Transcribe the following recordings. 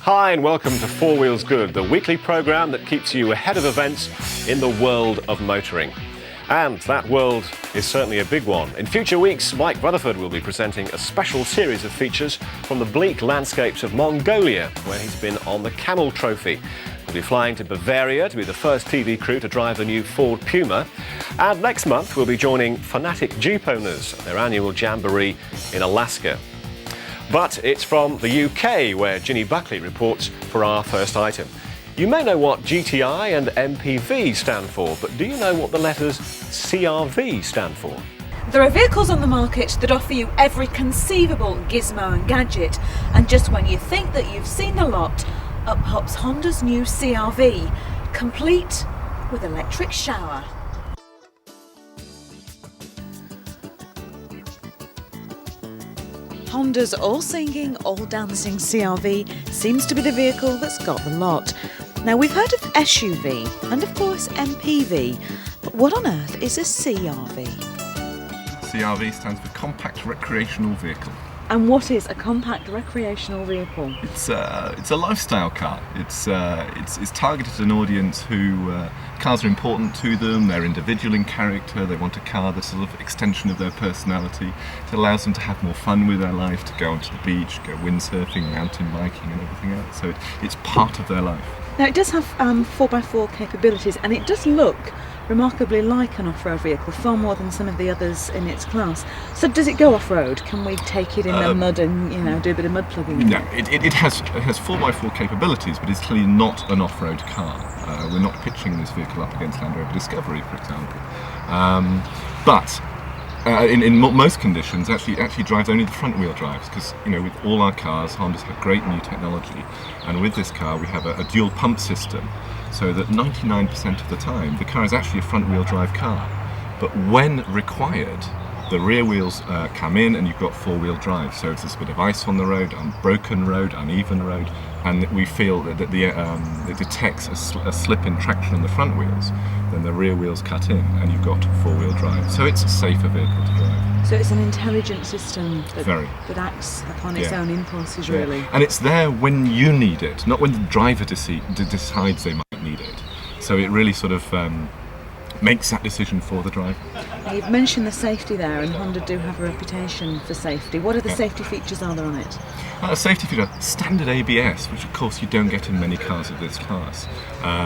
Hi and welcome to Four Wheels Good, the weekly programme that keeps you ahead of events in the world of motoring. And that world is certainly a big one. In future weeks, Mike Rutherford will be presenting a special series of features from the bleak landscapes of Mongolia, where he's been on the Camel Trophy. We'll be flying to Bavaria to be the first TV crew to drive the new Ford Puma. And next month, we'll be joining fanatic Jeep owners at their annual jamboree in Alaska. But it's from the UK where Ginny Buckley reports for our first item. You may know what GTI and MPV stand for, but do you know what the letters CRV stand for? There are vehicles on the market that offer you every conceivable gizmo and gadget, and just when you think that you've seen the lot, up pops Honda's new CRV, complete with electric shower. Honda's all-singing, all-dancing CRV seems to be the vehicle that's got the lot. Now, we've heard of SUV and, of course, MPV, but what on earth is a CRV? CRV stands for Compact Recreational Vehicle. And what is a compact recreational vehicle? It's a lifestyle car. It's targeted at an audience who cars are important to them. They're individual in character. They want a car that's a sort of extension of their personality. It allows them to have more fun with their life, to go onto the beach, go windsurfing, mountain biking, and everything else. So it's part of their life. Now, it does have 4x4 capabilities, and it does look remarkably like an off-road vehicle, far more than some of the others in its class. So does it go off-road? Can we take it in the mud and do a bit of mud plugging? No, it has 4x4 capabilities, but it's clearly not an off-road car. We're not pitching this vehicle up against Land Rover Discovery, for example. But in most conditions, actually drives only the front-wheel drives, because with all our cars, Honda's had great new technology, and with this car we have a dual pump system. So that 99% of the time, the car is actually a front-wheel drive car. But when required, the rear wheels come in and you've got four-wheel drive. So if there's a bit of ice on the road, broken road, uneven road, and we feel that it detects a slip in traction on the front wheels, then the rear wheels cut in and you've got four-wheel drive. So it's a safer vehicle to drive. So it's an intelligent system that acts upon its own impulses, really. And it's there when you need it, not when the driver decides they might need it. So it really sort of makes that decision for the driver. Now, you've mentioned the safety there, and Honda do have a reputation for safety. What are the safety features are there on it? A safety feature, standard ABS, which of course you don't get in many cars of this class.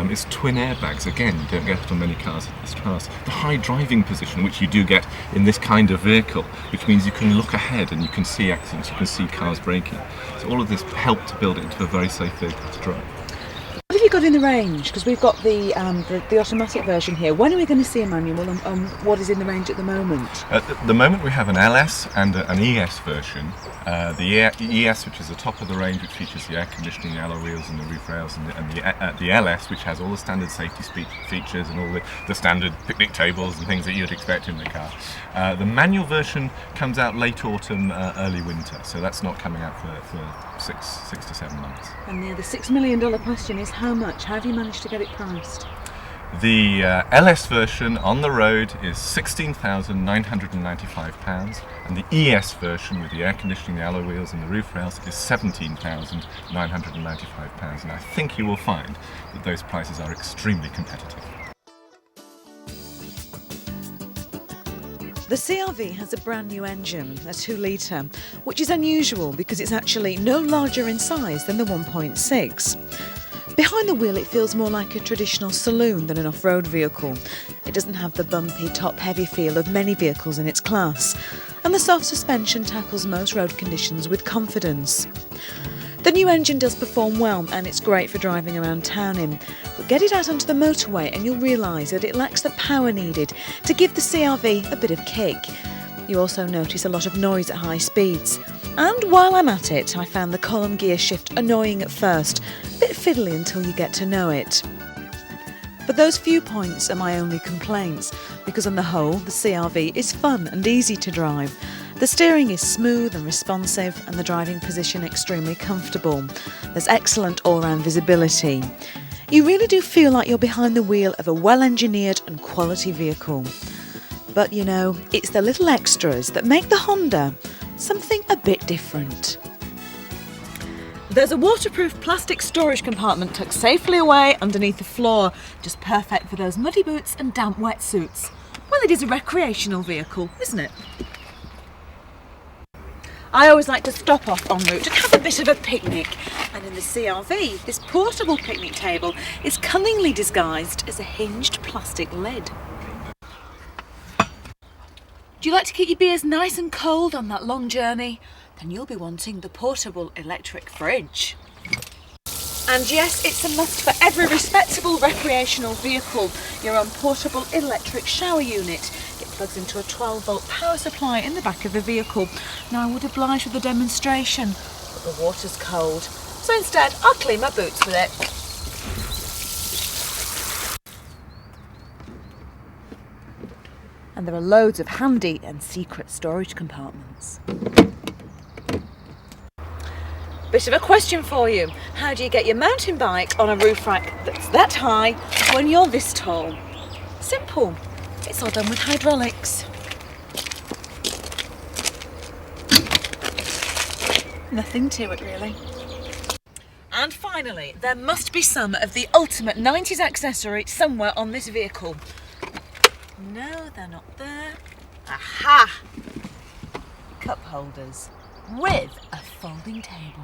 It's twin airbags, again, you don't get it on many cars of this class. The high driving position, which you do get in this kind of vehicle, which means you can look ahead and you can see accidents, you can see cars braking. So all of this helped to build it into a very safe vehicle to drive. What have you got in the range? Because we've got the automatic version here. When are we going to see a manual, and what is in the range at the moment? At the moment we have an LS and an ES version. The ES, which is the top of the range, which features the air conditioning, the alloy wheels and the roof rails, and the LS, which has all the standard safety features and all the standard picnic tables and things that you'd expect in the car. The manual version comes out late autumn, early winter, so that's not coming out for 6 to 7 months. And the $6 million question is how much? How have you managed to get it priced? The LS version on the road is £16,995, and the ES version with the air conditioning, the alloy wheels and the roof rails is £17,995, and I think you will find that those prices are extremely competitive. The CRV has a brand new engine, a 2-litre, which is unusual because it's actually no larger in size than the 1.6. Behind the wheel it feels more like a traditional saloon than an off-road vehicle. It doesn't have the bumpy, top-heavy feel of many vehicles in its class, and the soft suspension tackles most road conditions with confidence. The new engine does perform well, and it's great for driving around town in, but get it out onto the motorway and you'll realise that it lacks the power needed to give the CRV a bit of kick. You also notice a lot of noise at high speeds. And while I'm at it, I found the column gear shift annoying at first, a bit fiddly until you get to know it. But those few points are my only complaints, because on the whole, the CR-V is fun and easy to drive. The steering is smooth and responsive, and the driving position extremely comfortable. There's excellent all-round visibility. You really do feel like you're behind the wheel of a well-engineered and quality vehicle. But you know, it's the little extras that make the Honda something a bit different. There's a waterproof plastic storage compartment tucked safely away underneath the floor, just perfect for those muddy boots and damp wetsuits. Well, it is a recreational vehicle, isn't it? I always like to stop off en route and have a bit of a picnic. And in the CR-V, this portable picnic table is cunningly disguised as a hinged plastic lid. Do you like to keep your beers nice and cold on that long journey? Then you'll be wanting the portable electric fridge. And yes, it's a must for every respectable recreational vehicle, your own portable electric shower unit. It plugs into a 12-volt power supply in the back of the vehicle. Now I would oblige with a demonstration, but the water's cold. So instead, I'll clean my boots with it. And there are loads of handy and secret storage compartments. Bit of a question for you. How do you get your mountain bike on a roof rack that's that high when you're this tall? Simple. It's all done with hydraulics. Nothing to it, really. And finally, there must be some of the ultimate 90s accessory somewhere on this vehicle. No, they're not there. Aha! Cup holders with a folding table.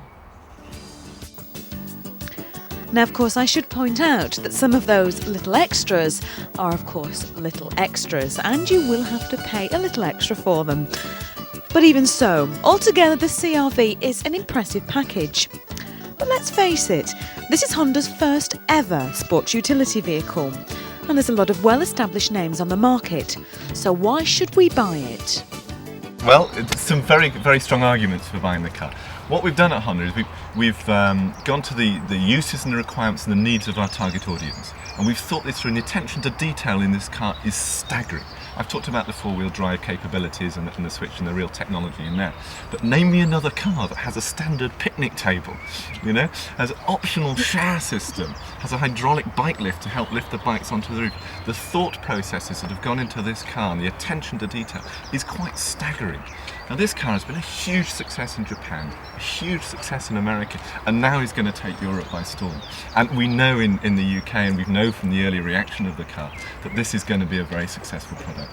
Now, of course, I should point out that some of those little extras are, of course, little extras, and you will have to pay a little extra for them. But even so, altogether the CR-V is an impressive package. But let's face it, this is Honda's first ever sports utility vehicle, and there's a lot of well-established names on the market, so why should we buy it? Well, some very, very strong arguments for buying the car. What we've done at Honda is we've gone to the uses and the requirements and the needs of our target audience, and we've thought this through, and the attention to detail in this car is staggering. I've talked about the four-wheel drive capabilities and the switch and the real technology in there, but name me another car that has a standard picnic table, you know, has an optional shower system, has a hydraulic bike lift to help lift the bikes onto the roof. The thought processes that have gone into this car and the attention to detail is quite staggering. Now, this car has been a huge success in Japan, a huge success in America, and now is going to take Europe by storm. And we know in the UK, and we know from the early reaction of the car, that this is going to be a very successful product.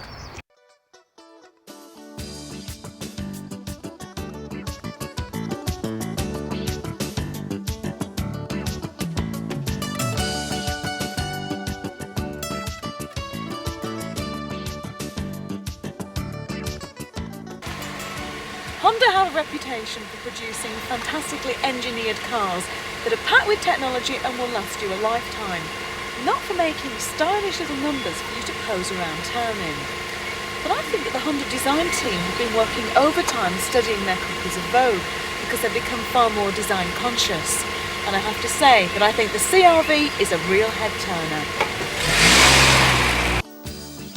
Honda have a reputation for producing fantastically engineered cars that are packed with technology and will last you a lifetime, not for making stylish little numbers for you to pose around town in. But I think that the Honda design team have been working overtime studying their copies of Vogue because they've become far more design conscious. And I have to say that I think the CR-V is a real head turner.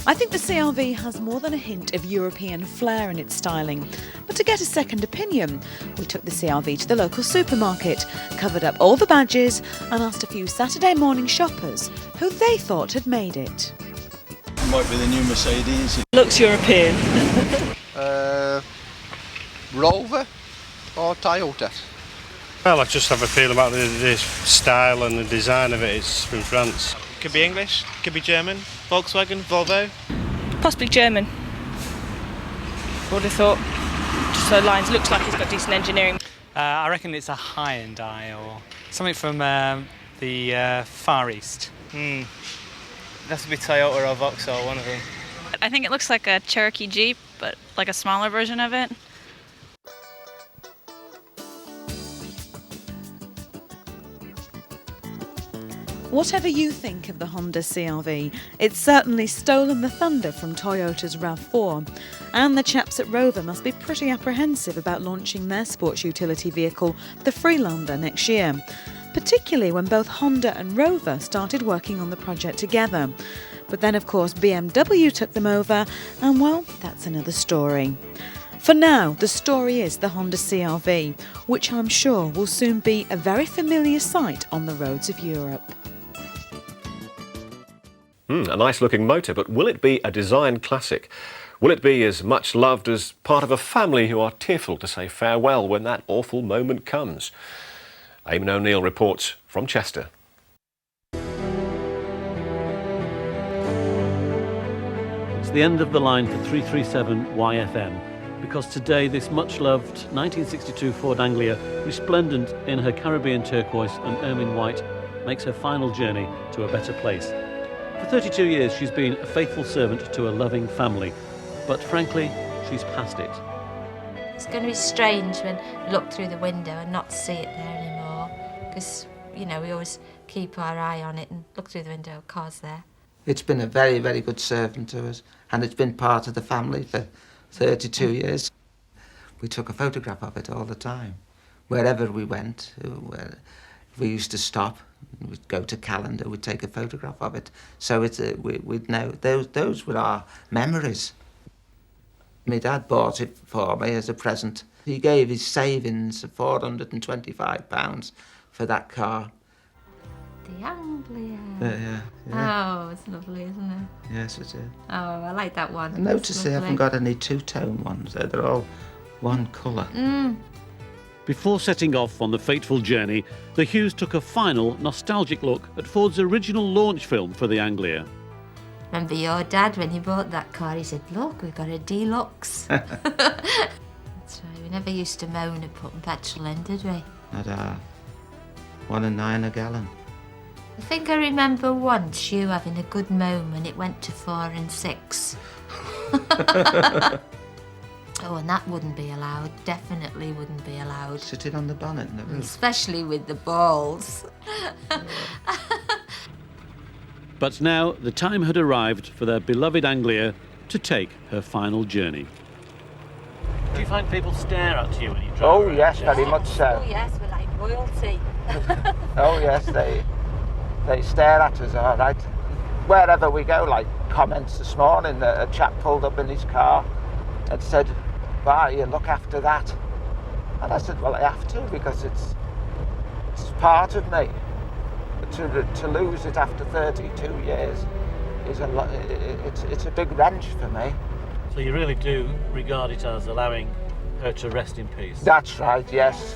I think the CR-V has more than a hint of European flair in its styling. But to get a second opinion, we took the CR-V to the local supermarket, covered up all the badges and asked a few Saturday morning shoppers who they thought had made it. It might be the new Mercedes. Looks European. Rover or Toyota? Well, I just have a feel about the style and the design of it. It's from France. Could be English, could be German, Volkswagen, Volvo. Possibly German. Would have thought. Just the lines, looks like it's got decent engineering. I reckon it's a Hyundai or something from the Far East. It has to be Toyota or Vauxhall, one of them. I think it looks like a Cherokee Jeep, but like a smaller version of it. Whatever you think of the Honda CR-V, it's certainly stolen the thunder from Toyota's RAV4, and the chaps at Rover must be pretty apprehensive about launching their sports utility vehicle, the Freelander, next year. particularly when both Honda and Rover started working on the project together. But then, of course, BMW took them over, and well, that's another story. For now, the story is the Honda CR-V, which I'm sure will soon be a very familiar sight on the roads of Europe. A nice-looking motor, but will it be a design classic? Will it be as much loved as part of a family who are tearful to say farewell when that awful moment comes? Eamonn O'Neal reports from Chester. It's the end of the line for 337 YFM, because today this much-loved 1962 Ford Anglia, resplendent in her Caribbean turquoise and ermine white, makes her final journey to a better place. For 32 years she's been a faithful servant to a loving family, but frankly, she's past it. It's going to be strange when you look through the window and not see it there anymore, because, you know, we always keep our eye on it and look through the window, car's there. It's been a very, very good servant to us, and it's been part of the family for 32 years. We took a photograph of it all the time. Wherever we went, we used to stop, we'd go to Calendar, we'd take a photograph of it. So it's, we'd know, those were our memories. My dad bought it for me as a present. He gave his savings of £425 for that car. The Anglia. Yeah. Oh, it's lovely, isn't it? Yes, it is. Oh, I like that one. I noticed they haven't got any two-tone ones. They're all one colour. Before setting off on the fateful journey, the Hughes took a final nostalgic look at Ford's original launch film for the Anglia. Remember your dad, when he bought that car, he said, look, we've got a deluxe. That's right, we never used to moan at putting petrol in, did we? At £1.09 a gallon. I think I remember once you having a good moan when it went to 4 and 6. Oh, and that wouldn't be allowed. Definitely wouldn't be allowed. Sitting on the bonnet in the roof. Especially with the balls. But now the time had arrived for their beloved Anglia to take her final journey. Do you find people stare at you when you drive? Oh, yes, very much so. Oh, yes, we're like royalty. Oh, yes, they stare at us, all right. Wherever we go, like comments this morning, a chap pulled up in his car and said, "Why, you look after that?" And I said, well, I have to, because it's part of me. To lose it after 32 years is it's a big wrench for me. So you really do regard it as allowing her to rest in peace? That's right, yes,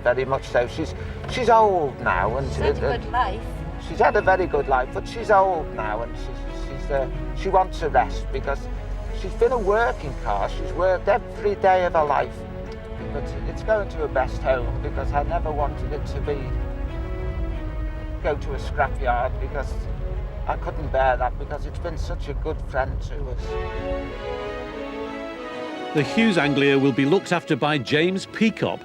very much so. She's old now, and she's had a good life. She's had a very good life, but she's old now, and she wants a rest, because she's been a working car. She's worked every day of her life, but it's going to her best home, because I never wanted it to go to a scrapyard, because I couldn't bear that, because it's been such a good friend to us. The Hughes Anglia will be looked after by James Peacock.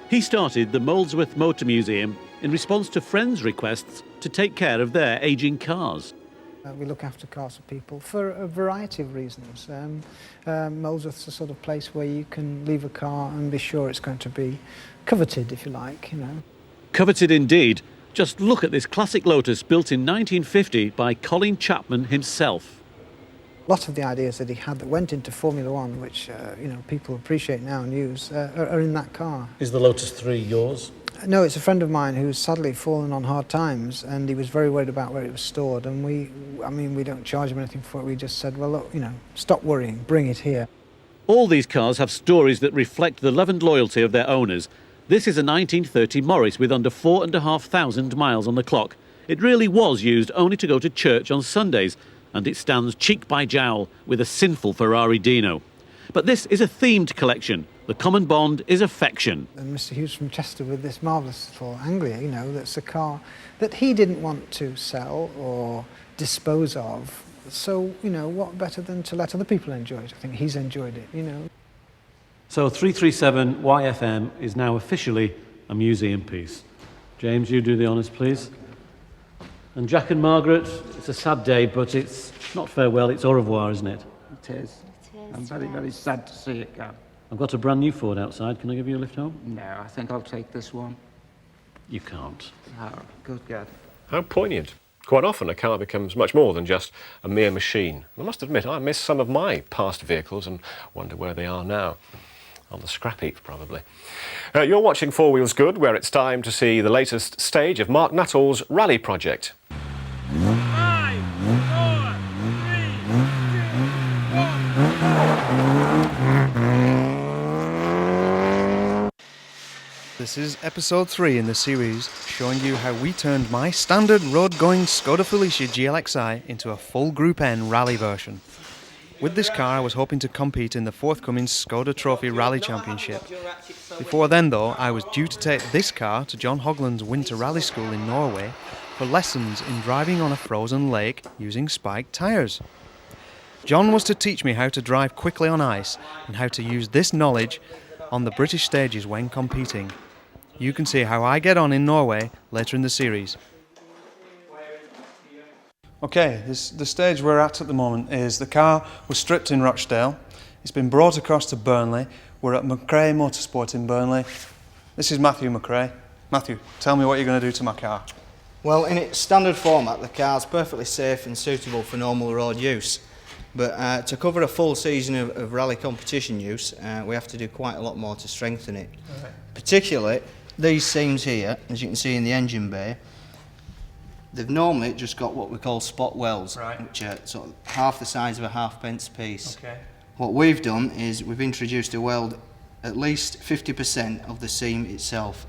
He started the Molesworth Motor Museum in response to friends' requests to take care of their ageing cars. We look after cars for people for a variety of reasons. Molesworth's the sort of place where you can leave a car and be sure it's going to be coveted, if you like, you know. Coveted indeed. Just look at this classic Lotus built in 1950 by Colin Chapman himself. A lot of the ideas that he had that went into Formula One, which you know, people appreciate now and use, are in that car. Is the Lotus 3 yours? No, it's a friend of mine who's sadly fallen on hard times, and he was very worried about where it was stored, and we don't charge him anything for it. We just said, well, look, you know, stop worrying, bring it here. All these cars have stories that reflect the love and loyalty of their owners. This is a 1930 Morris with under 4,500 miles on the clock. It really was used only to go to church on Sundays, and it stands cheek by jowl with a sinful Ferrari Dino. But this is a themed collection. The common bond is affection. And Mr. Hughes from Chester with this marvellous little Anglia, you know, that's a car that he didn't want to sell or dispose of. So, you know, what better than to let other people enjoy it? I think he's enjoyed it, you know. So 337 YFM is now officially a museum piece. James, you do the honours, please. And Jack and Margaret, it's a sad day, but it's not farewell, it's au revoir, isn't it? It is. I'm very, very sad to see it go. I've got a brand new Ford outside. Can I give you a lift home? No, I think I'll take this one. you can't. Oh, good God. How poignant. Quite often a car becomes much more than just a mere machine. I must admit, I miss some of my past vehicles and wonder where they are now. On the scrap heap, probably. You're watching Four Wheels Good, where it's time to see the latest stage of Mark Nuttall's rally project. 5, 4, 3, 2, 1. This is episode 3 in the series, showing you how we turned my standard road-going Skoda Felicia GLXi into a full Group N rally version. With this car I was hoping to compete in the forthcoming Skoda Trophy Rally Championship. Before then though, I was due to take this car to John Hogland's Winter Rally School in Norway for lessons in driving on a frozen lake using spiked tyres. John was to teach me how to drive quickly on ice and how to use this knowledge on the British stages when competing. You can see how I get on in Norway later in the series. Okay, the stage we're at the moment is the car was stripped in Rochdale. It's been brought across to Burnley. We're at McRae Motorsport in Burnley. This is Matthew McRae. Matthew, tell me what you're going to do to my car. Well, in its standard format, the car's perfectly safe and suitable for normal road use. But to cover a full season of rally competition use, we have to do quite a lot more to strengthen it. Right. Particularly, these seams here, as you can see in the engine bay, they've normally just got what we call spot welds, right, which are sort of half the size of a halfpence piece. Okay. What we've done is we've introduced a weld at least 50% of the seam itself.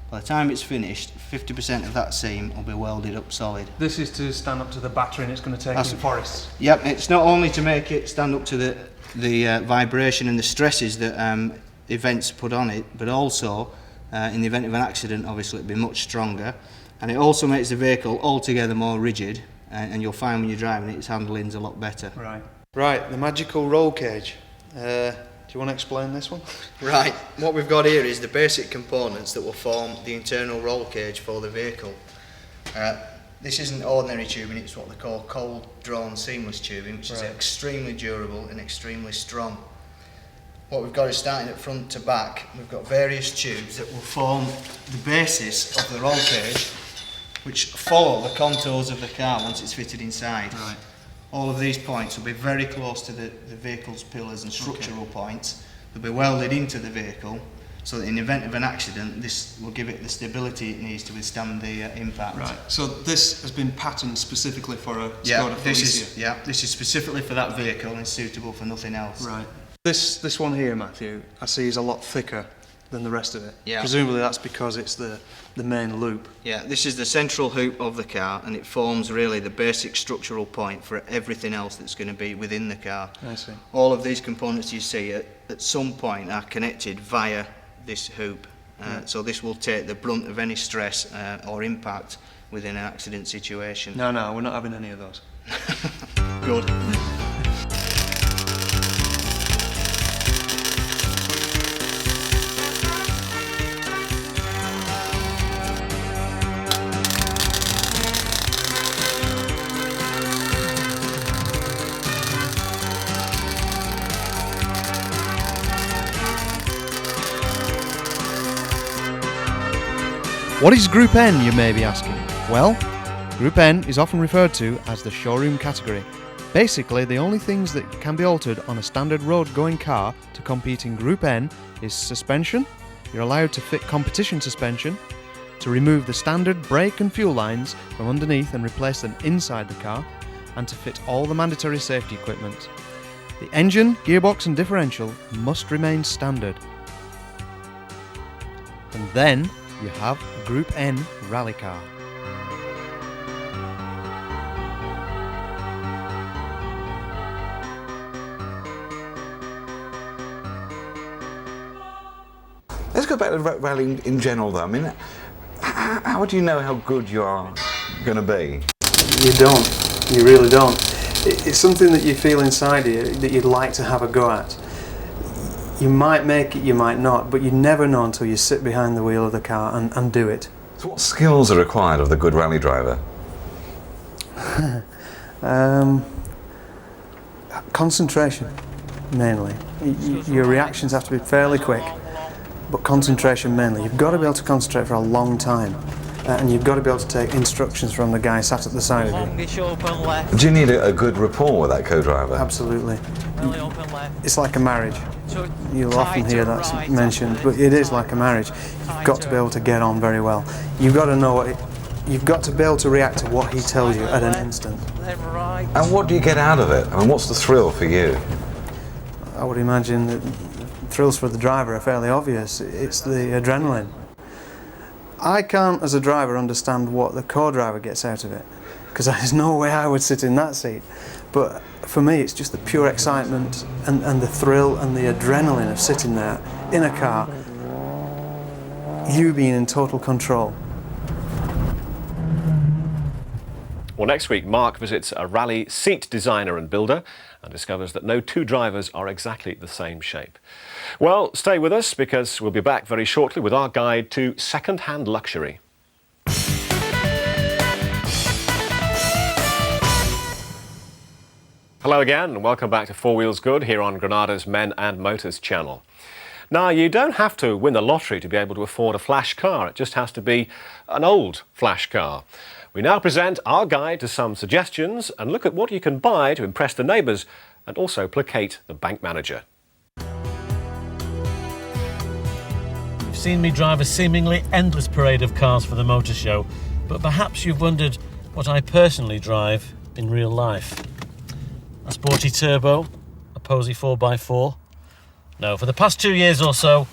By the time it's finished, 50% of that seam will be welded up solid. This is to stand up to the battering it's going to take in forests? Yep, it's not only to make it stand up to the vibration and the stresses that events put on it, but also in the event of an accident, obviously it'll be much stronger. And it also makes the vehicle altogether more rigid, and you'll find when you're driving it, its handling's a lot better. Right. Right, the magical roll cage. Do you want to explain this one? Right, what we've got here is the basic components that will form the internal roll cage for the vehicle. This isn't ordinary tubing, it's what they call cold drawn seamless tubing, which is extremely durable and extremely strong. What we've got is, starting at front to back, we've got various tubes that will form the basis of the roll cage, which follow the contours of the car once it's fitted inside. Right. All of these points will be very close to the vehicle's pillars and structural points. They'll be welded into the vehicle, so that in the event of an accident, this will give it the stability it needs to withstand the impact. Right. So this has been patterned specifically for a Skoda Felicia? This is specifically for that vehicle and suitable for nothing else. Right. This one here, Matthew, I see is a lot thicker than the rest of it. Yeah. Presumably that's because it's the main loop. Yeah, this is the central hoop of the car, and it forms really the basic structural point for everything else that's going to be within the car. I see. All of these components you see at some point are connected via this hoop. So this will take the brunt of any stress or impact within an accident situation. No, we're not having any of those. Good. What is Group N, you may be asking? Well, Group N is often referred to as the showroom category. Basically, the only things that can be altered on a standard road-going car to compete in Group N is suspension. You're allowed to fit competition suspension, to remove the standard brake and fuel lines from underneath and replace them inside the car, and to fit all the mandatory safety equipment. The engine, gearbox and differential must remain standard. And then you have a Group N rally car. Let's go back to rallying in general though. I mean, how do you know how good you are going to be? You don't. You really don't. It's something that you feel inside you that you'd like to have a go at. You might make it, you might not, but you never know until you sit behind the wheel of the car and do it. So what skills are required of the good rally driver? Concentration, mainly. Your reactions have to be fairly quick, but concentration mainly. You've got to be able to concentrate for a long time. and you've got to be able to take instructions from the guy sat at the side of you. Longish open left. Do you need a good rapport with that co-driver? Absolutely. Belly open left. It's like a marriage. So You'll often hear tighter that's right mentioned, on but it is like a marriage. You've got to be able to get on very well. You've got to know what you've got to be able to react to what he tells you at an instant. Then right. And what do you get out of it? I mean, what's the thrill for you? I would imagine that thrills for the driver are fairly obvious. It's the adrenaline. I can't, as a driver, understand what the co-driver gets out of it, because there's no way I would sit in that seat. But for me, it's just the pure excitement and the thrill and the adrenaline of sitting there in a car, you being in total control. Well, next week, Mark visits a rally seat designer and builder and discovers that no two drivers are exactly the same shape. Well, stay with us because we'll be back very shortly with our guide to second-hand luxury. Hello again and welcome back to Four Wheels Good here on Granada's Men and Motors channel. Now, you don't have to win the lottery to be able to afford a flash car. It just has to be an old flash car. We now present our guide to some suggestions and look at what you can buy to impress the neighbours and also placate the bank manager. You've seen me drive a seemingly endless parade of cars for the motor show, but perhaps you've wondered what I personally drive in real life. A sporty turbo, a posy 4x4. No, for the past 2 years or so,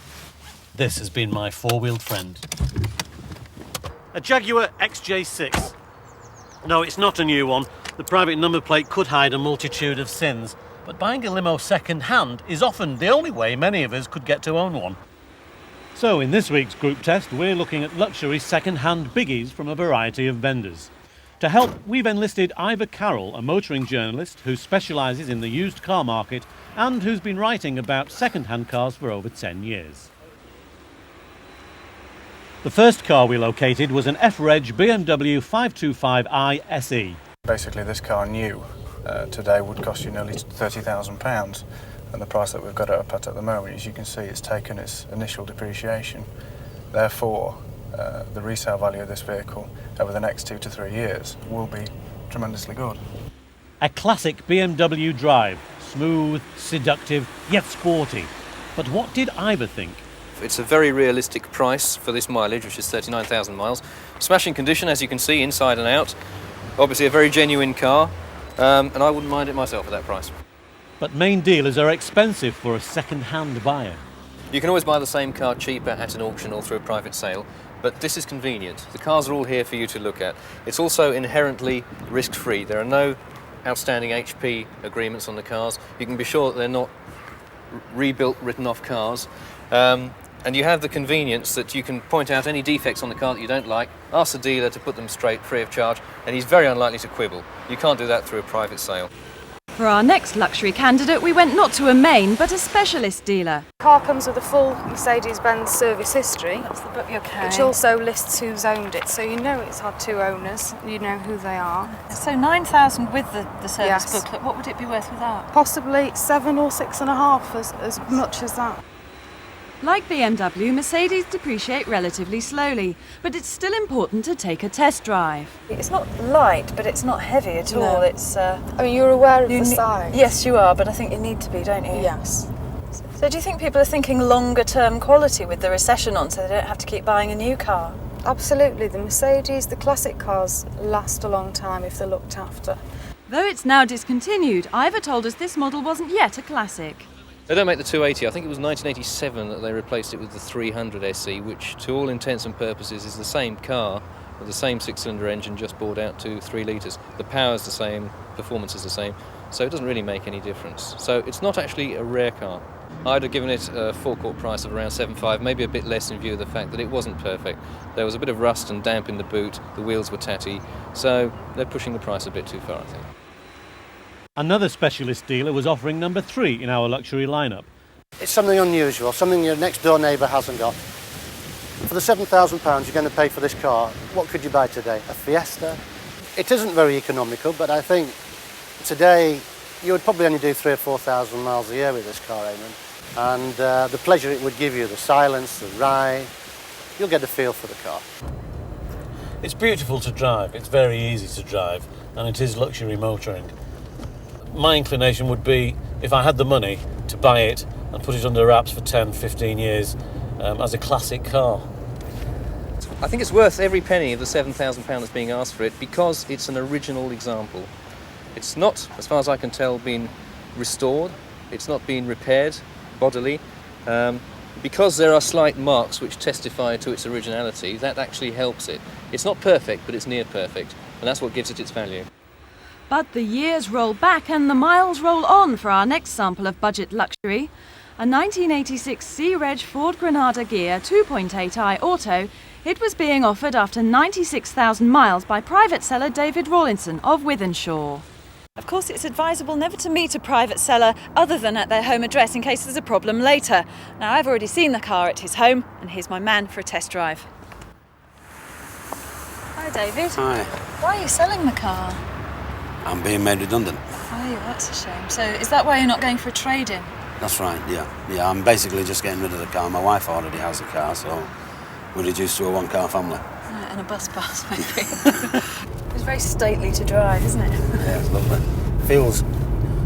this has been my four-wheeled friend. A Jaguar Xj6. No, it's not a new one. The private number plate could hide a multitude of sins, but buying a limo second-hand is often the only way many of us could get to own one. So in this week's group test, we're looking at luxury second-hand biggies from a variety of vendors. To help, we've enlisted Ivor Carroll, a motoring journalist who specialises in the used car market and who's been writing about second-hand cars for over 10 years. The first car we located was an F-Reg BMW 525i SE. Basically, this car new today would cost you nearly £30,000, and the price that we've got it up at the moment, as you can see, it's taken its initial depreciation. Therefore, the resale value of this vehicle over the next 2 to 3 years will be tremendously good. A classic BMW drive, smooth, seductive, yet sporty. But what did Ivor think? It's a very realistic price for this mileage, which is 39,000 miles. Smashing condition, as you can see, inside and out. Obviously a very genuine car, and I wouldn't mind it myself at that price. But main dealers are expensive for a second-hand buyer. You can always buy the same car cheaper at an auction or through a private sale, but this is convenient. The cars are all here for you to look at. It's also inherently risk-free. There are no outstanding HP agreements on the cars. You can be sure that they're not rebuilt, written-off cars. And you have the convenience that you can point out any defects on the car that you don't like, ask the dealer to put them straight, free of charge, and he's very unlikely to quibble. You can't do that through a private sale. For our next luxury candidate, we went not to a main, but a specialist dealer. The car comes with a full Mercedes-Benz service history, Okay. which also lists who's owned it, so you know it's had two owners, you know who they are. So 9,000 with the service Yes. booklet. What would it be worth without? Possibly 7 or 6.5, as much as that. Like BMW, Mercedes depreciate relatively slowly, but it's still important to take a test drive. It's not light, but it's not heavy at No. all. It's. I mean, you're aware of the size. Yes, you are, but I think you need to be, don't you? Yes. So do you think people are thinking longer term quality with the recession on, so they don't have to keep buying a new car? Absolutely. The Mercedes, the classic cars, last a long time if they're looked after. Though it's now discontinued, Ivor told us this model wasn't yet a classic. They don't make the 280. I think it was 1987 that they replaced it with the 300 SE, which to all intents and purposes is the same car with the same six-cylinder engine just bored out to 3 litres. The power's the same, performance is the same, so it doesn't really make any difference. So it's not actually a rare car. I'd have given it a forecourt price of around 7.5, maybe a bit less in view of the fact that it wasn't perfect. There was a bit of rust and damp in the boot, the wheels were tatty, so they're pushing the price a bit too far, I think. Another specialist dealer was offering number 3 in our luxury lineup. It's something unusual, something your next door neighbour hasn't got. For the £7,000 you're going to pay for this car, what could you buy today? A Fiesta? It isn't very economical, but I think today you would probably only do 3,000 or 4,000 miles a year with this car, Eamonn. And the pleasure it would give you, the silence, the ride, you'll get a feel for the car. It's beautiful to drive, it's very easy to drive, and it is luxury motoring. My inclination would be, if I had the money, to buy it and put it under wraps for 10, 15 years as a classic car. I think it's worth every penny of the £7,000 that's being asked for it because it's an original example. It's not, as far as I can tell, been restored. It's not been repaired bodily. Because there are slight marks which testify to its originality, that actually helps it. It's not perfect, but it's near perfect, and that's what gives it its value. But the years roll back and the miles roll on for our next sample of budget luxury. A 1986 C-Reg Ford Granada Gear 2.8i Auto. It was being offered after 96,000 miles by private seller David Rawlinson of Wythenshawe. Of course, it's advisable never to meet a private seller other than at their home address in case there's a problem later. Now, I've already seen the car at his home, and here's my man for a test drive. Hi, David. Hi. Why are you selling the car? I'm being made redundant. Oh, that's a shame. So is that why you're not going for a trade-in? That's right, yeah. Yeah, I'm basically just getting rid of the car. My wife already has a car, so we're reduced to a one-car family. And a bus pass, maybe. It's very stately to drive, isn't it? Yeah, it's lovely. Feels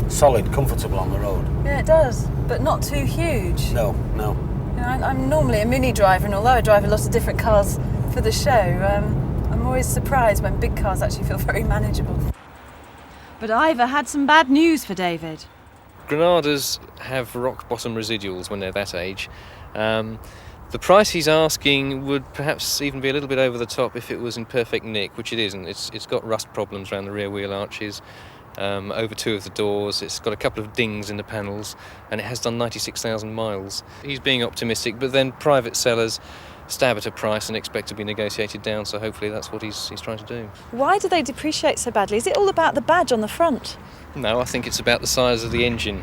solid, comfortable on the road. Yeah, it does, but not too huge. No. You know, I'm normally a Mini driver, and although I drive a lot of different cars for the show, I'm always surprised when big cars actually feel very manageable. But Ivor had some bad news for David. Granadas have rock-bottom residuals when they're that age. The price he's asking would perhaps even be a little bit over the top if it was in perfect nick, which it isn't. It's got rust problems around the rear wheel arches, over two of the doors. It's got a couple of dings in the panels, and it has done 96,000 miles. He's being optimistic, but then private sellers stab at a price and expect to be negotiated down, so hopefully that's what he's trying to do. Why do they depreciate so badly? Is it all about the badge on the front? No, I think it's about the size of the engine.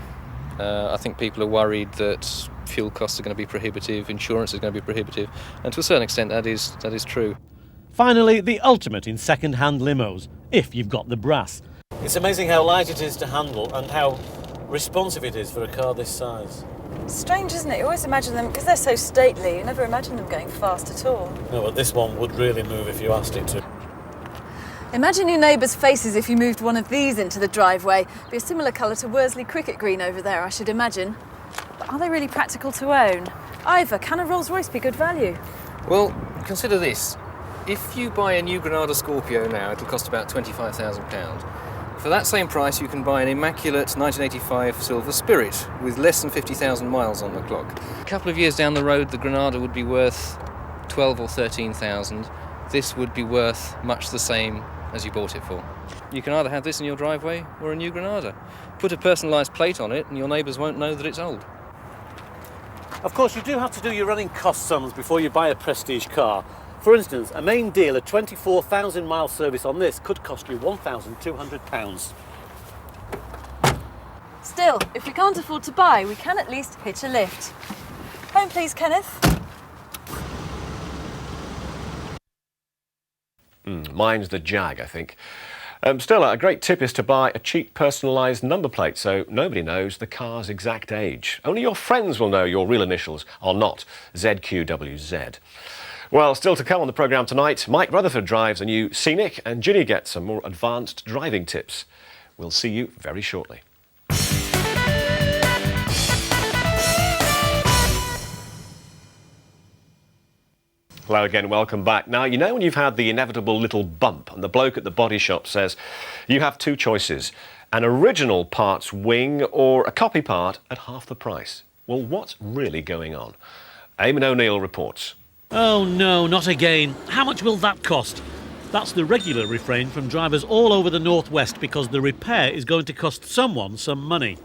I think people are worried that fuel costs are going to be prohibitive, insurance is going to be prohibitive, and to a certain extent that is true. Finally, the ultimate in second-hand limos, if you've got the brass. It's amazing how light it is to handle and how responsive it is for a car this size. Strange, isn't it? You always imagine them, because they're so stately, you never imagine them going fast at all. No, but this one would really move if you asked it to. Imagine your neighbours' faces if you moved one of these into the driveway. Be a similar colour to Worsley cricket green over there, I should imagine. But are they really practical to own? Ivor, can a Rolls Royce be good value? Well, consider this. If you buy a new Granada Scorpio now, it'll cost about £25,000. For that same price, you can buy an immaculate 1985 Silver Spirit with less than 50,000 miles on the clock. A couple of years down the road, the Granada would be worth 12 or 13,000. This would be worth much the same as you bought it for. You can either have this in your driveway or a new Granada. Put a personalised plate on it and your neighbours won't know that it's old. Of course, you do have to do your running cost sums before you buy a prestige car. For instance, a main deal, a 24,000 mile service on this could cost you £1,200. Still, if we can't afford to buy, we can at least hitch a lift. Home please, Kenneth. Mine's the Jag, I think. Still, a great tip is to buy a cheap personalised number plate so nobody knows the car's exact age. Only your friends will know your real initials are not ZQWZ. Well, still to come on the programme tonight, Mike Rutherford drives a new Scenic and Ginny gets some more advanced driving tips. We'll see you very shortly. Hello again, welcome back. Now, you know when you've had the inevitable little bump and the bloke at the body shop says you have two choices, an original parts wing or a copy part at half the price. Well, what's really going on? Eamonn O'Neal reports. Oh no, not again. How much will that cost? That's the regular refrain from drivers all over the northwest because the repair is going to cost someone some money.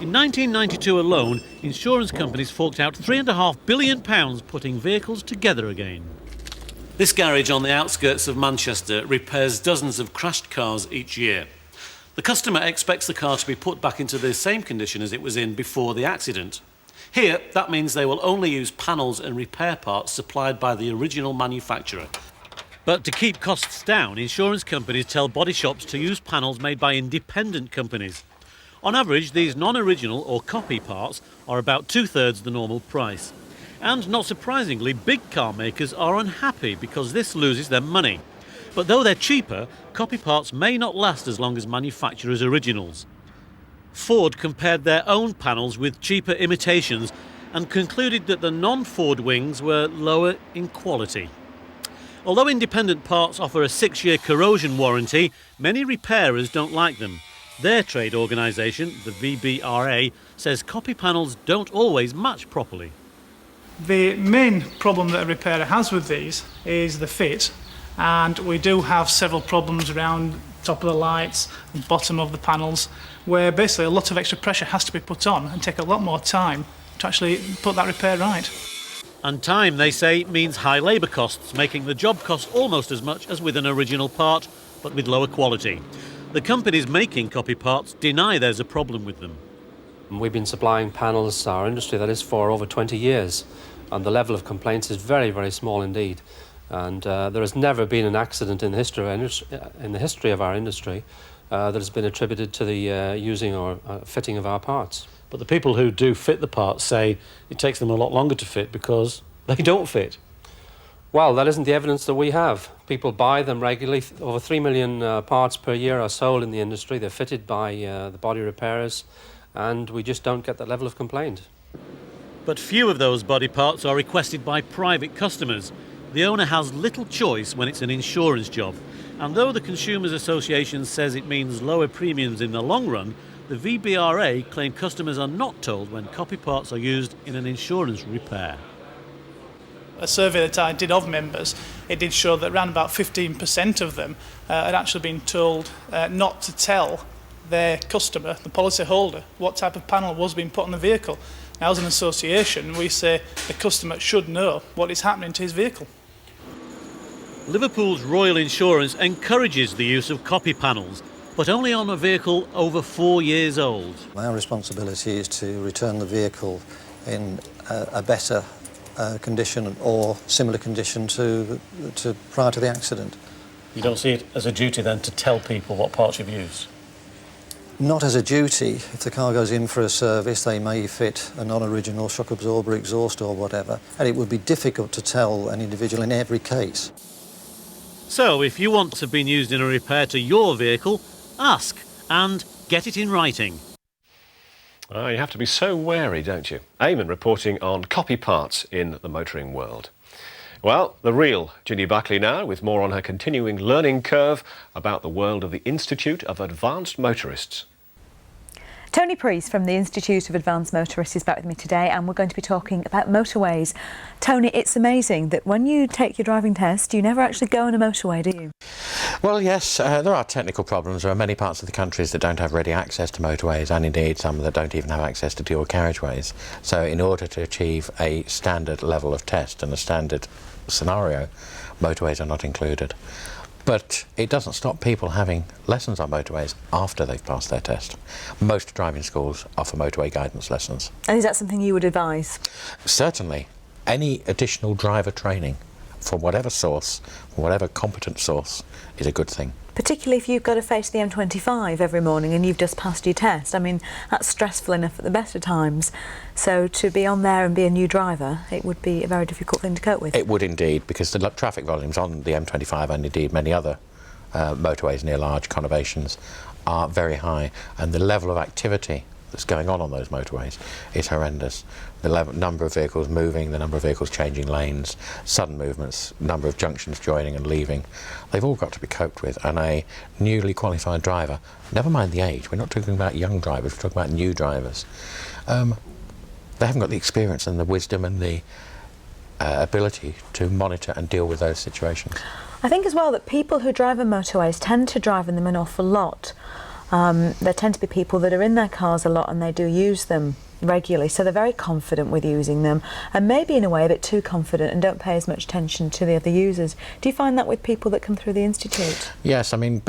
In 1992 alone, insurance companies forked out £3.5 billion putting vehicles together again. This garage on the outskirts of Manchester repairs dozens of crashed cars each year. The customer expects the car to be put back into the same condition as it was in before the accident. Here, that means they will only use panels and repair parts supplied by the original manufacturer. But to keep costs down, insurance companies tell body shops to use panels made by independent companies. On average, these non-original or copy parts are about 2/3 the normal price. And not surprisingly, big car makers are unhappy because this loses them money. But though they're cheaper, copy parts may not last as long as manufacturers' originals. Ford compared their own panels with cheaper imitations and concluded that the non-Ford wings were lower in quality. Although independent parts offer a 6-year corrosion warranty, many repairers don't like them. Their trade organisation, the VBRA, says copy panels don't always match properly. The main problem that a repairer has with these is the fit, and we do have several problems around top of the lights and bottom of the panels, where basically a lot of extra pressure has to be put on and take a lot more time to actually put that repair right. And time, they say, means high labour costs, making the job cost almost as much as with an original part, but with lower quality. The companies making copy parts deny there's a problem with them. We've been supplying panels, our industry that is, for over 20 years, and the level of complaints is very, very small indeed. And there has never been an accident in the history of our industry that has been attributed to the using or fitting of our parts. But the people who do fit the parts say it takes them a lot longer to fit because they don't fit. Well, that isn't the evidence that we have. People buy them regularly. Over 3 million parts per year are sold in the industry. They're fitted by the body repairers, and we just don't get that level of complaint. But few of those body parts are requested by private customers. The owner has little choice when it's an insurance job. And though the Consumers Association says it means lower premiums in the long run, the VBRA claim customers are not told when copy parts are used in an insurance repair. A survey that I did of members, it did show that around about 15% of them had actually been told not to tell their customer, the policyholder, what type of panel was being put on the vehicle. Now, as an association, we say the customer should know what is happening to his vehicle. Liverpool's Royal Insurance encourages the use of copy panels, but only on a vehicle over 4 years old. Our responsibility is to return the vehicle in a better condition or similar condition to prior to the accident. You don't see it as a duty then to tell people what parts you've used? Not as a duty. If the car goes in for a service, they may fit a non-original shock absorber exhaust or whatever, and it would be difficult to tell an individual in every case. So, if you want to have been used in a repair to your vehicle, ask and get it in writing. Oh, you have to be so wary, don't you? Eamonn reporting on copy parts in the motoring world. Well, the real Ginny Buckley now, with more on her continuing learning curve about the world of the Institute of Advanced Motorists. Tony Priest from the Institute of Advanced Motorists is back with me today, and we're going to be talking about motorways. Tony, it's amazing that when you take your driving test, you never actually go on a motorway, do you? Well, yes, there are technical problems. There are many parts of the countries that don't have ready access to motorways, and indeed some that don't even have access to dual carriageways. So in order to achieve a standard level of test and a standard scenario, motorways are not included. But it doesn't stop people having lessons on motorways after they've passed their test. Most driving schools offer motorway guidance lessons. And is that something you would advise? Certainly. Any additional driver training from whatever source, from whatever competent source, is a good thing. Particularly if you've got to face the M25 every morning and you've just passed your test. I mean, that's stressful enough at the best of times. So to be on there and be a new driver, it would be a very difficult thing to cope with. It would indeed, because the traffic volumes on the M25 and indeed many other motorways near large conurbations are very high, and the level of activity that's going on those motorways is horrendous. The number of vehicles moving, the number of vehicles changing lanes, sudden movements, number of junctions joining and leaving, they've all got to be coped with. And a newly qualified driver, never mind the age, we're not talking about young drivers, we're talking about new drivers, they haven't got the experience and the wisdom and the ability to monitor and deal with those situations. I think as well that people who drive on motorways tend to drive in them an awful lot. There tend to be people that are in their cars a lot and they do use them regularly, so they're very confident with using them, and maybe in a way a bit too confident and don't pay as much attention to the other users. Do you find that with people that come through the Institute? Yes, I mean,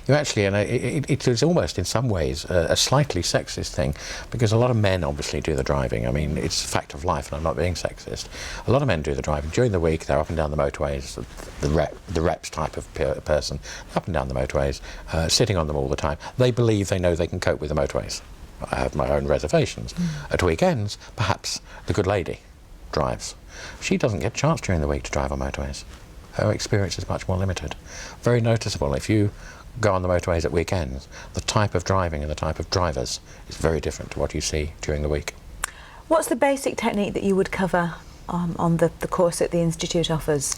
you actually, and it is almost in some ways a slightly sexist thing, because a lot of men obviously do the driving. I mean, it's a fact of life, and I'm not being sexist. A lot of men do the driving. During the week, they're up and down the motorways, the reps type of person, up and down the motorways, sitting on them all the time. They believe they know they can cope with the motorways. I have my own reservations. At weekends, perhaps the good lady drives. She doesn't get a chance during the week to drive on motorways. experience is much more limited. Very noticeable. If you go on the motorways at weekends, the type of driving and the type of drivers is very different to what you see during the week. What's the basic technique that you would cover on the course that the Institute offers?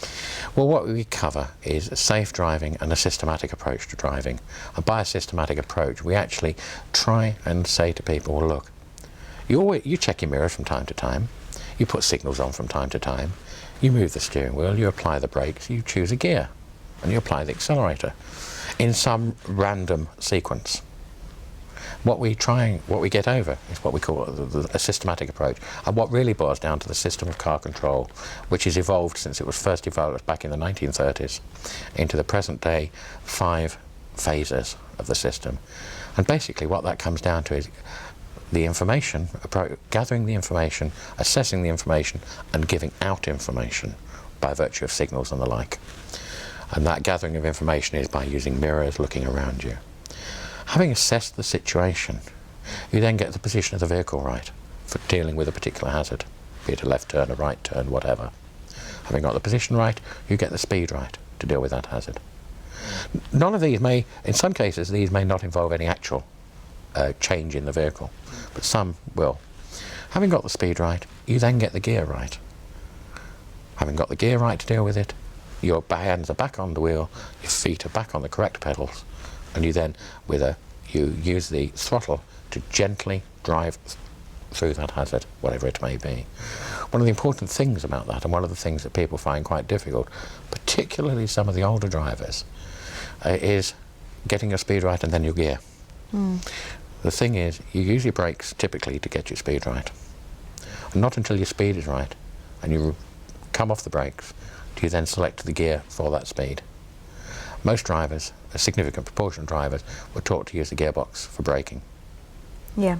Well, what we cover is safe driving and a systematic approach to driving. And by a systematic approach, we actually try and say to people, well, look, you check your mirrors from time to time, you put signals on from time to time, you move the steering wheel, you apply the brakes, you choose a gear, and you apply the accelerator in some random sequence. What we get over is what we call a systematic approach, and what really boils down to the system of car control, which has evolved since it was first developed back in the 1930s into the present day 5 phases of the system. And basically what that comes down to is the information, gathering the information, assessing the information, and giving out information by virtue of signals and the like. And that gathering of information is by using mirrors, looking around you. Having assessed the situation, you then get the position of the vehicle right for dealing with a particular hazard, be it a left turn, a right turn, whatever. Having got the position right, you get the speed right to deal with that hazard. None of these may, in some cases, these may not involve any actual change in the vehicle, but some will. Having got the speed right, you then get the gear right. Having got the gear right to deal with it, your hands are back on the wheel, your feet are back on the correct pedals, and you then, you use the throttle to gently drive through that hazard, whatever it may be. One of the important things about that, and one of the things that people find quite difficult, particularly some of the older drivers, is getting your speed right and then your gear. The thing is, you use your brakes typically to get your speed right. And not until your speed is right and you come off the brakes do you then select the gear for that speed. Most drivers, a significant proportion of drivers, were taught to use the gearbox for braking. Yeah.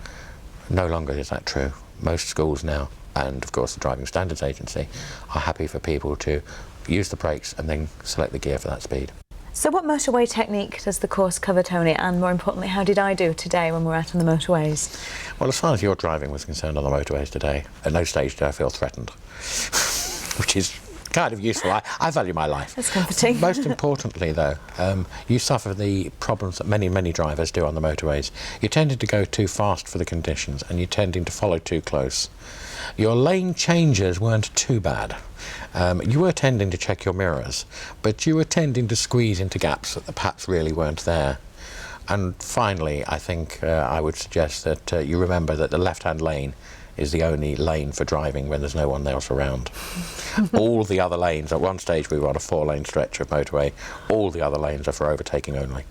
No longer is that true. Most schools now, and of course the Driving Standards Agency, are happy for people to use the brakes and then select the gear for that speed. So what motorway technique does the course cover, Tony, and more importantly, how did I do today when we were out on the motorways? Well, as far as your driving was concerned on the motorways today, at no stage did I feel threatened, which is kind of useful. I value my life. That's comforting. Most importantly, though, you suffer the problems that many drivers do on the motorways. You're tending to go too fast for the conditions, and you're tending to follow too close. Your lane changes weren't too bad. You were tending to check your mirrors, but you were tending to squeeze into gaps that perhaps really weren't there. And finally, I think I would suggest that you remember that the left-hand lane is the only lane for driving when there's no one else around. All the other lanes, at one stage we were on a 4-lane stretch of motorway, all the other lanes are for overtaking only.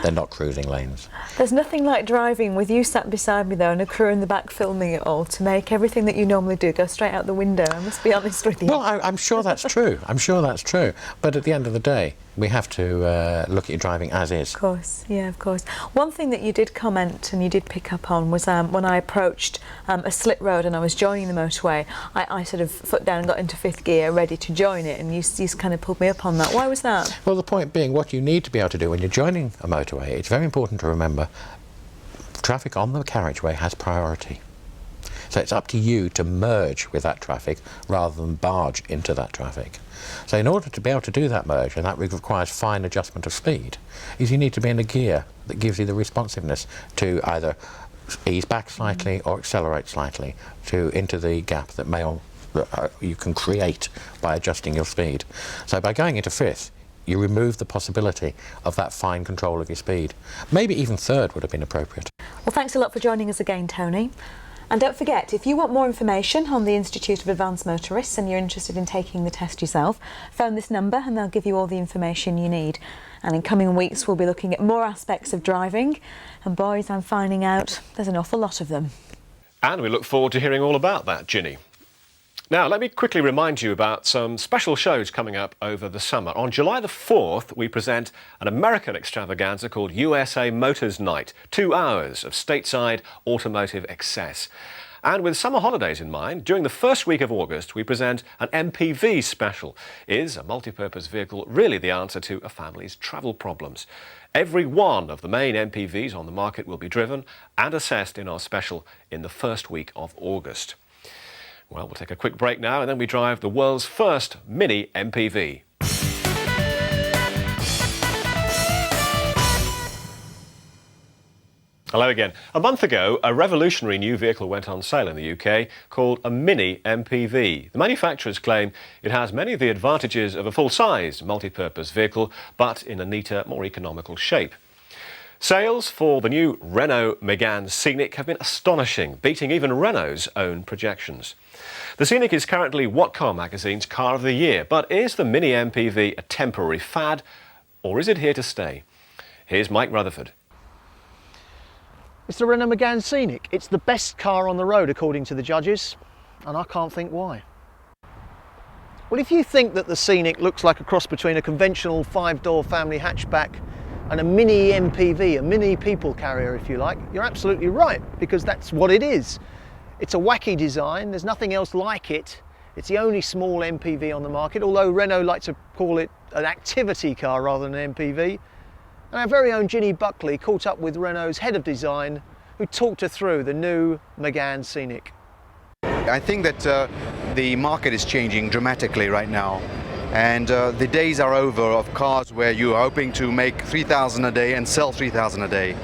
They're not cruising lanes. There's nothing like driving with you sat beside me though and a crew in the back filming it all to make everything that you normally do go straight out the window, I must be honest with you. Well, I'm sure that's true. I'm sure that's true. But at the end of the day, we have to look at your driving as is. Of course, yeah, of course. One thing that you did comment and you did pick up on was when I approached a slit road and I was joining the motorway, I sort of foot down and got into 5th gear ready to join it, and you kind of pulled me up on that. Why was that? Well, the point being, what you need to be able to do when you're joining a motorway, it's very important to remember traffic on the carriageway has priority. So it's up to you to merge with that traffic rather than barge into that traffic. So in order to be able to do that merge, and that requires fine adjustment of speed, is you need to be in a gear that gives you the responsiveness to either ease back slightly or accelerate slightly into the gap that you can create by adjusting your speed. So by going into 5th, you remove the possibility of that fine control of your speed. Maybe even 3rd would have been appropriate. Well, thanks a lot for joining us again, Tony. And don't forget, if you want more information on the Institute of Advanced Motorists and you're interested in taking the test yourself, phone this number and they'll give you all the information you need. And in coming weeks, we'll be looking at more aspects of driving. And boys, I'm finding out there's an awful lot of them. And we look forward to hearing all about that, Ginny. Now, let me quickly remind you about some special shows coming up over the summer. On July the 4th, we present an American extravaganza called USA Motors Night, 2 hours of stateside automotive excess. And with summer holidays in mind, during the first week of August, we present an MPV special. Is a multi-purpose vehicle really the answer to a family's travel problems? Every one of the main MPVs on the market will be driven and assessed in our special in the first week of August. Well, we'll take a quick break now and then we drive the world's first Mini MPV. Hello again. A month ago, a revolutionary new vehicle went on sale in the UK called a Mini MPV. The manufacturers claim it has many of the advantages of a full-sized multi-purpose vehicle, but in a neater, more economical shape. Sales for the new Renault Mcgann Scenic have been astonishing, beating even Renault's own projections. The Scenic is currently What Car magazine's Car of the Year, but is the Mini MPV a temporary fad, or is it here to stay? Here's Mike Rutherford. It's the Renault Mcgann Scenic. It's the best car on the road according to the judges, and I can't think why. Well, if you think that the Scenic looks like a cross between a conventional 5-door family hatchback and a Mini MPV, a mini people carrier if you like, you're absolutely right, because that's what it is. It's a wacky design, there's nothing else like it. It's the only small MPV on the market, although Renault like to call it an activity car rather than an MPV. And our very own Ginny Buckley caught up with Renault's head of design, who talked her through the new Mcgann Scenic. I think that the market is changing dramatically right now, and the days are over of cars where you are hoping to make 3,000 a day and sell 3,000 a day.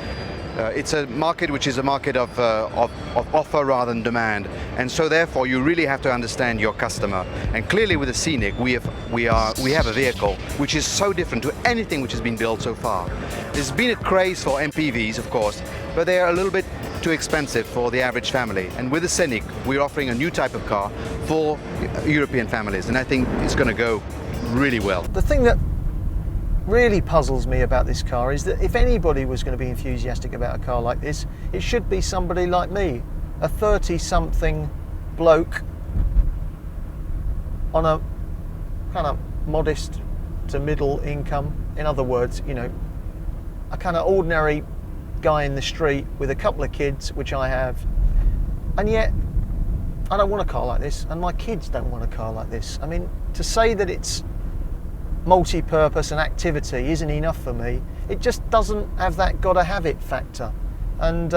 It's a market which is a market of offer rather than demand, and so therefore you really have to understand your customer. And clearly with the Scenic we have a vehicle which is so different to anything which has been built so far. There's been a craze for MPVs, of course, but they are a little bit too expensive for the average family. And with the Scenic we're offering a new type of car for European families, and I think it's going to go really well. The thing that really puzzles me about this car is that if anybody was going to be enthusiastic about a car like this, it should be somebody like me, a 30-something bloke on a kind of modest to middle income. In other words, you know, a kind of ordinary guy in the street with a couple of kids, which I have, and yet I don't want a car like this, and my kids don't want a car like this. I mean, to say that it's multi-purpose and activity isn't enough for me. It just doesn't have that gotta have it factor. And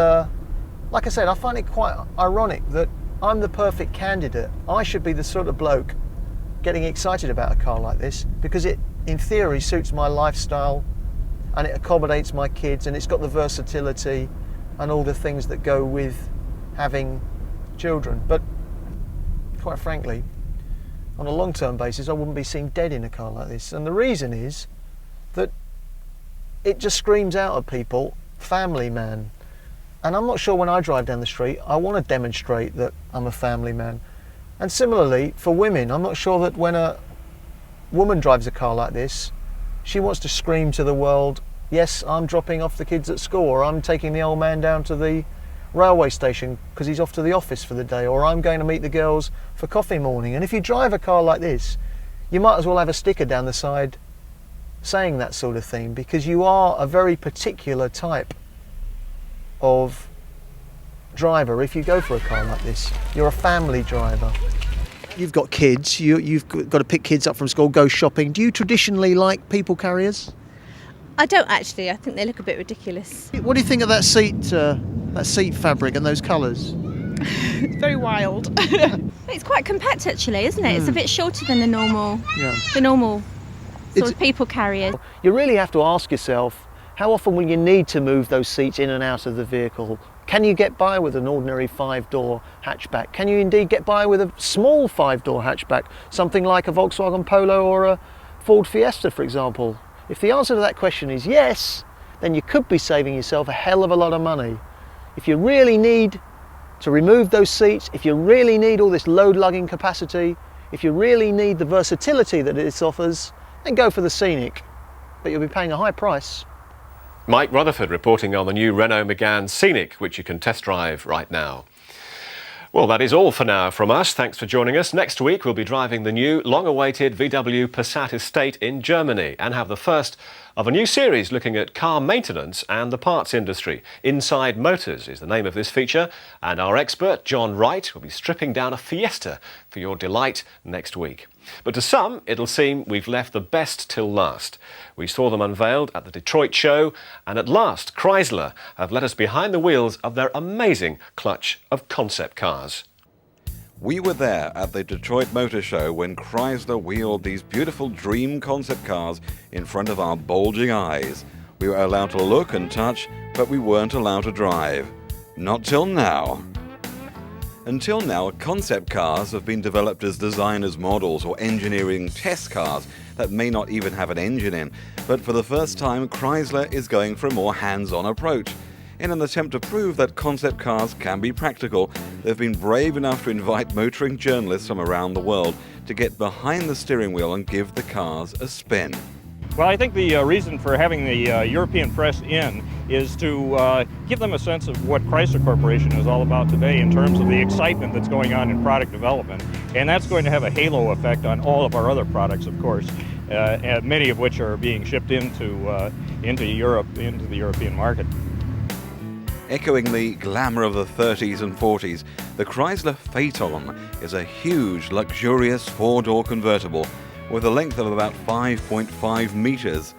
like I said, I find it quite ironic that I'm the perfect candidate. I should be the sort of bloke getting excited about a car like this because it in theory suits my lifestyle and it accommodates my kids, and it's got the versatility and all the things that go with having children. But quite frankly, on a long-term basis, I wouldn't be seen dead in a car like this. And the reason is that it just screams out at people, family man. And I'm not sure when I drive down the street, I want to demonstrate that I'm a family man. And similarly, for women, I'm not sure that when a woman drives a car like this, she wants to scream to the world, yes, I'm dropping off the kids at school, or I'm taking the old man down to the railway station because he's off to the office for the day, or I'm going to meet the girls for coffee morning. And if you drive a car like this, you might as well have a sticker down the side saying that sort of thing, because you are a very particular type of driver if you go for a car like this. You're a family driver. You've got kids, you've got to pick kids up from school, go shopping. Do you traditionally like people carriers? I don't actually. I think they look a bit ridiculous. What do you think of that seat fabric and those colours? It's very wild. It's quite compact actually, isn't it? It's a bit shorter than the normal sort of people carriers. You really have to ask yourself, how often will you need to move those seats in and out of the vehicle? Can you get by with an ordinary 5-door hatchback? Can you indeed get by with a small 5-door hatchback, something like a Volkswagen Polo or a Ford Fiesta, for example? If the answer to that question is yes, then you could be saving yourself a hell of a lot of money. If you really need to remove those seats, if you really need all this load lugging capacity, if you really need the versatility that this offers, then go for the Scenic. But you'll be paying a high price. Mike Rutherford reporting on the new Renault Mcgann Scenic, which you can test drive right now. Well, that is all for now from us. Thanks for joining us. Next week, we'll be driving the new, long-awaited VW Passat estate in Germany and have the first of a new series looking at car maintenance and the parts industry. Inside Motors is the name of this feature, and our expert, John Wright, will be stripping down a Fiesta for your delight next week. But to some, it'll seem we've left the best till last. We saw them unveiled at the Detroit show, and at last, Chrysler have let us behind the wheels of their amazing clutch of concept cars. We were there at the Detroit Motor Show when Chrysler wheeled these beautiful dream concept cars in front of our bulging eyes. We were allowed to look and touch, but we weren't allowed to drive. Not till now. Until now, concept cars have been developed as designers' models or engineering test cars that may not even have an engine in. But for the first time, Chrysler is going for a more hands-on approach. In an attempt to prove that concept cars can be practical, they've been brave enough to invite motoring journalists from around the world to get behind the steering wheel and give the cars a spin. Well, I think the reason for having the European press in is to give them a sense of what Chrysler Corporation is all about today in terms of the excitement that's going on in product development. And that's going to have a halo effect on all of our other products, of course, and many of which are being shipped into Europe, into the European market. Echoing the glamour of the 30s and 40s, the Chrysler Phaeton is a huge, luxurious four-door convertible with a length of about 5.5 meters.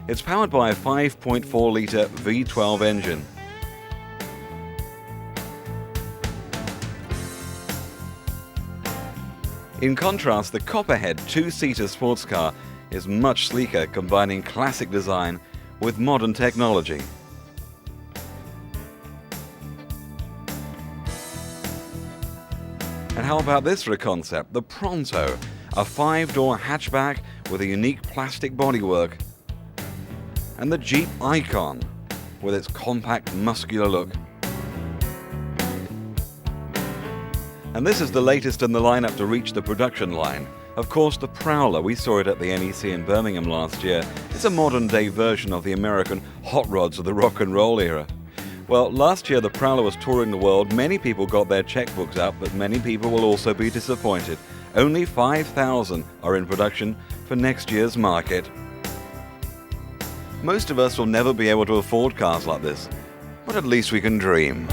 It's powered by a 5.4-litre V12 engine. In contrast, the Copperhead two-seater sports car is much sleeker, combining classic design with modern technology. And how about this for a concept? The Pronto, a 5-door hatchback with a unique plastic bodywork. And the Jeep Icon, with its compact, muscular look. And this is the latest in the lineup to reach the production line. Of course, the Prowler, we saw it at the NEC in Birmingham last year. It's a modern-day version of the American hot rods of the rock and roll era. Well, last year the Prowler was touring the world. Many people got their checkbooks out, but many people will also be disappointed. Only 5,000 are in production for next year's market. Most of us will never be able to afford cars like this, but at least we can dream.